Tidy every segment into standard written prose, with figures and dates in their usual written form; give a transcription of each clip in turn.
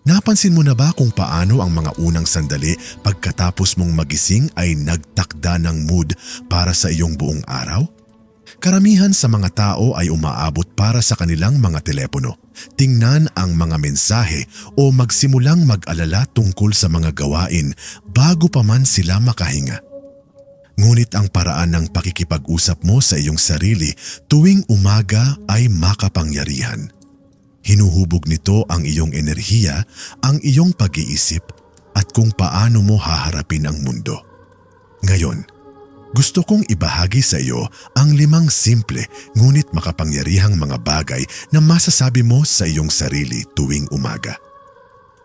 Napansin mo na ba kung paano ang mga unang sandali pagkatapos mong magising ay nagtakda ng mood para sa iyong buong araw? Karamihan sa mga tao ay umaabot para sa kanilang mga telepono, tingnan ang mga mensahe o magsimulang mag-alala tungkol sa mga gawain bago pa man sila makahinga. Ngunit ang paraan ng pakikipag-usap mo sa iyong sarili tuwing umaga ay makapangyarihan. Hinuhubog nito ang iyong enerhiya, ang iyong pag-iisip at kung paano mo haharapin ang mundo. Ngayon, gusto kong ibahagi sa iyo ang 5 simple ngunit makapangyarihang mga bagay na masasabi mo sa iyong sarili tuwing umaga.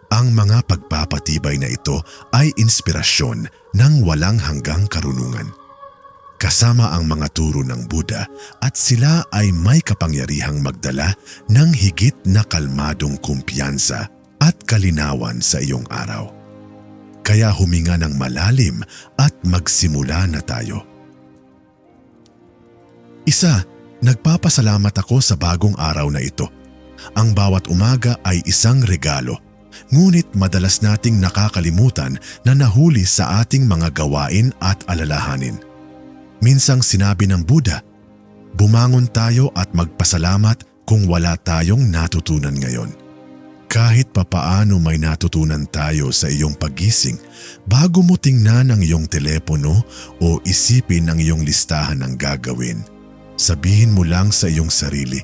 Ang mga pagpapatibay na ito ay inspirasyon ng walang hanggang karunungan. Kasama ang mga turo ng Buddha at sila ay may kapangyarihang magdala ng higit na kalmadong kumpiyansa at kalinawan sa iyong araw. Kaya huminga ng malalim at magsimula na tayo. Nagpapasalamat ako sa bagong araw na ito. Ang bawat umaga ay isang regalo, ngunit madalas nating nakakalimutan na nahuli sa ating mga gawain at alalahanin. Minsang sinabi ng Buddha, bumangon tayo at magpasalamat kung wala tayong natutunan ngayon. Kahit papaano may natutunan tayo sa iyong pagising bago mo tingnan ang iyong telepono o isipin ang iyong listahan ng gagawin. Sabihin mo lang sa iyong sarili,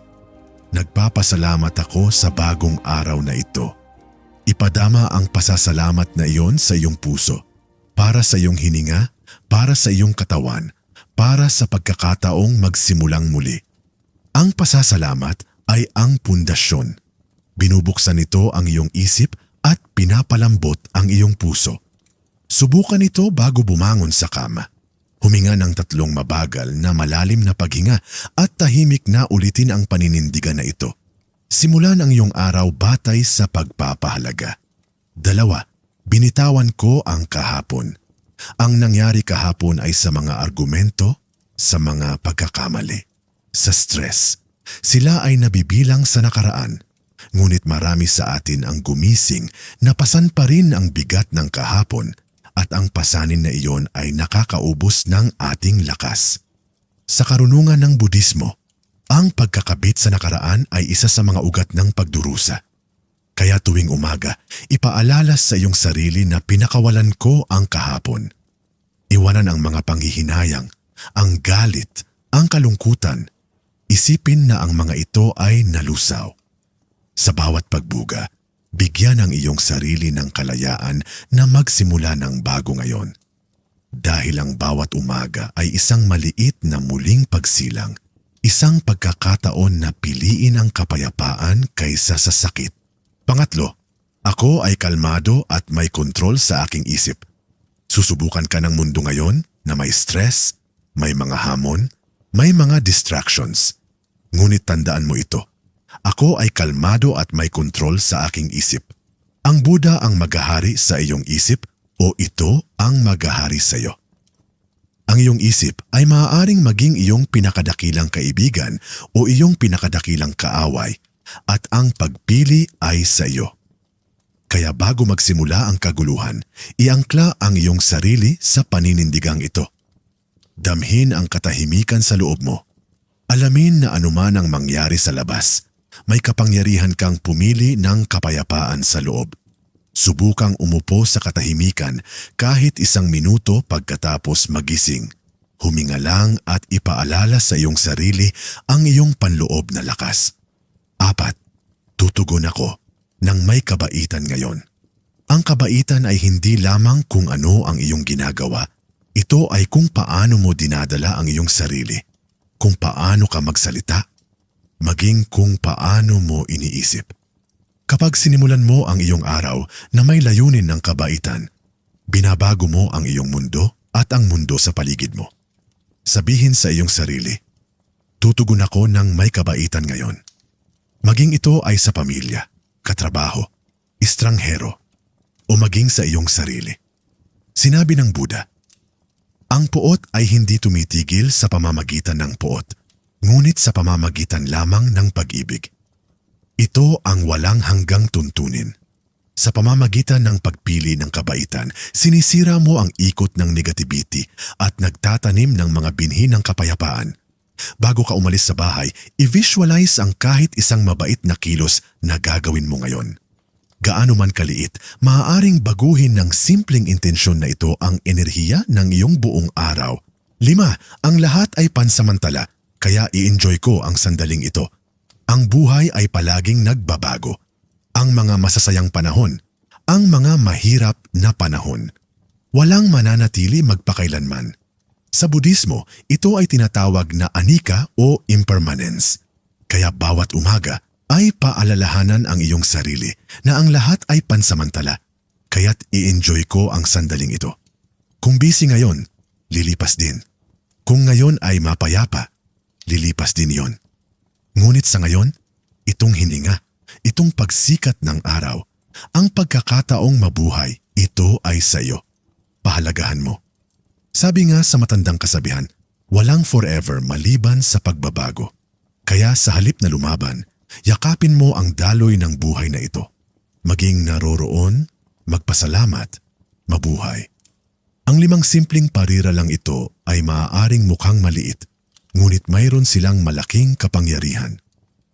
nagpapasalamat ako sa bagong araw na ito. Ipadama ang pasasalamat na iyon sa iyong puso, para sa iyong hininga, para sa iyong katawan, para sa pagkakataong magsimulang muli. Ang pasasalamat ay ang pundasyon. Binubuksan nito ang iyong isip at pinapalambot ang iyong puso. Subukan ito bago bumangon sa kama. Huminga ng 3 mabagal na malalim na paghinga at tahimik na ulitin ang paninindigan na ito. Simulan ang iyong araw batay sa pagpapahalaga. 2, binitawan ko ang kahapon. Ang nangyari kahapon ay sa mga argumento, sa mga pagkakamali, sa stress. Sila ay nabibilang sa nakaraan. Ngunit marami sa atin ang gumising na pasan pa rin ang bigat ng kahapon at ang pasanin na iyon ay nakakaubos ng ating lakas. Sa karunungan ng Budismo, ang pagkakabit sa nakaraan ay isa sa mga ugat ng pagdurusa. Kaya tuwing umaga, ipaalala sa iyong sarili na pinakawalan ko ang kahapon. Iwanan ang mga panghihinayang, ang galit, ang kalungkutan. Isipin na ang mga ito ay nalusaw. Sa bawat pagbuga, bigyan ang iyong sarili ng kalayaan na magsimula ng bago ngayon. Dahil ang bawat umaga ay isang maliit na muling pagsilang, isang pagkakataon na piliin ang kapayapaan kaysa sa sakit. 3, ako ay kalmado at may kontrol sa aking isip. Susubukan ka ng mundo ngayon na may stress, may mga hamon, may mga distractions. Ngunit tandaan mo ito, ako ay kalmado at may kontrol sa aking isip. Ang Buddha ang maghahari sa iyong isip o ito ang maghahari sa iyo. Ang iyong isip ay maaaring maging iyong pinakadakilang kaibigan o iyong pinakadakilang kaaway. At ang pagpili ay sa iyo. Kaya bago magsimula ang kaguluhan, iangkla ang iyong sarili sa paninindigang ito. Damhin ang katahimikan sa loob mo. Alamin na anuman ang mangyari sa labas, may kapangyarihan kang pumili ng kapayapaan sa loob. Subukang umupo sa katahimikan kahit 1 minuto pagkatapos magising. Huminga lang at ipaalala sa iyong sarili ang iyong panloob na lakas. 4, tutugon ako ng may kabaitan ngayon. Ang kabaitan ay hindi lamang kung ano ang iyong ginagawa. Ito ay kung paano mo dinadala ang iyong sarili, kung paano ka magsalita, maging kung paano mo iniisip. Kapag sinimulan mo ang iyong araw na may layunin ng kabaitan, binabago mo ang iyong mundo at ang mundo sa paligid mo. Sabihin sa iyong sarili, tutugon ako ng may kabaitan ngayon. Maging ito ay sa pamilya, katrabaho, estranghero, o maging sa iyong sarili. Sinabi ng Buddha, ang puot ay hindi tumitigil sa pamamagitan ng puot, ngunit sa pamamagitan lamang ng pag-ibig. Ito ang walang hanggang tuntunin. Sa pamamagitan ng pagpili ng kabaitan, sinisira mo ang ikot ng negativity at nagtatanim ng mga binhi ng kapayapaan. Bago ka umalis sa bahay, i-visualize ang kahit isang mabait na kilos na gagawin mo ngayon. Gaano man kaliit, maaaring baguhin ng simpleng intensyon na ito ang enerhiya ng iyong buong araw. 5. Ang lahat ay pansamantala, kaya i-enjoy ko ang sandaling ito. Ang buhay ay palaging nagbabago. Ang mga masasayang panahon, ang mga mahirap na panahon. Walang mananatili magpakailanman. Sa Budismo, ito ay tinatawag na anika o impermanence. Kaya bawat umaga ay paalalahanan ang iyong sarili na ang lahat ay pansamantala. Kaya't i-enjoy ko ang sandaling ito. Kung busy ngayon, lilipas din. Kung ngayon ay mapayapa, lilipas din yon. Ngunit sa ngayon, itong hininga, itong pagsikat ng araw, ang pagkakataong mabuhay, ito ay sa iyo. Pahalagahan mo. Sabi nga sa matandang kasabihan, walang forever maliban sa pagbabago. Kaya sa halip na lumaban, yakapin mo ang daloy ng buhay na ito. Maging naroroon, magpasalamat, mabuhay. Ang 5 simpleng parira lang ito ay maaaring mukhang maliit, ngunit mayroon silang malaking kapangyarihan.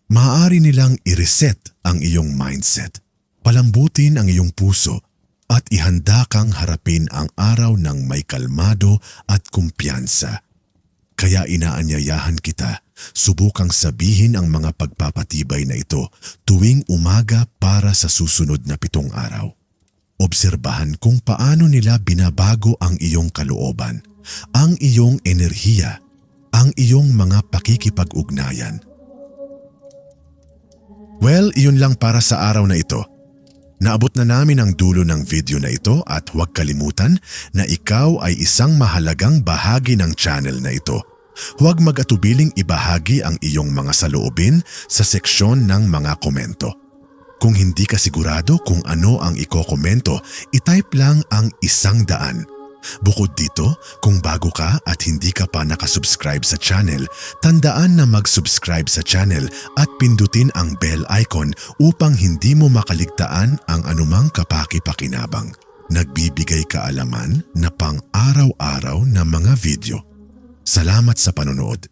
Maaari nilang i-reset ang iyong mindset, palambutin ang iyong puso at ihanda kang harapin ang araw ng may kalmado at kumpiyansa. Kaya inaanyayahan kita, subukang sabihin ang mga pagpapatibay na ito tuwing umaga para sa susunod na 7 araw. Obserbahan kung paano nila binabago ang iyong kalooban, ang iyong enerhiya, ang iyong mga pakikipag-ugnayan. Well, iyon lang para sa araw na ito. Naabot na namin ang dulo ng video na ito at huwag kalimutan na ikaw ay isang mahalagang bahagi ng channel na ito. Huwag mag-atubiling ibahagi ang iyong mga saloobin sa seksyon ng mga komento. Kung hindi ka sigurado kung ano ang iko-komento, itype lang ang 100. Bukod dito, kung bago ka at hindi ka pa nakasubscribe sa channel, tandaan na mag-subscribe sa channel at pindutin ang bell icon upang hindi mo makaligtaan ang anumang kapaki-pakinabang. Nagbibigay kaalaman na pang-araw-araw na mga video. Salamat sa panonood.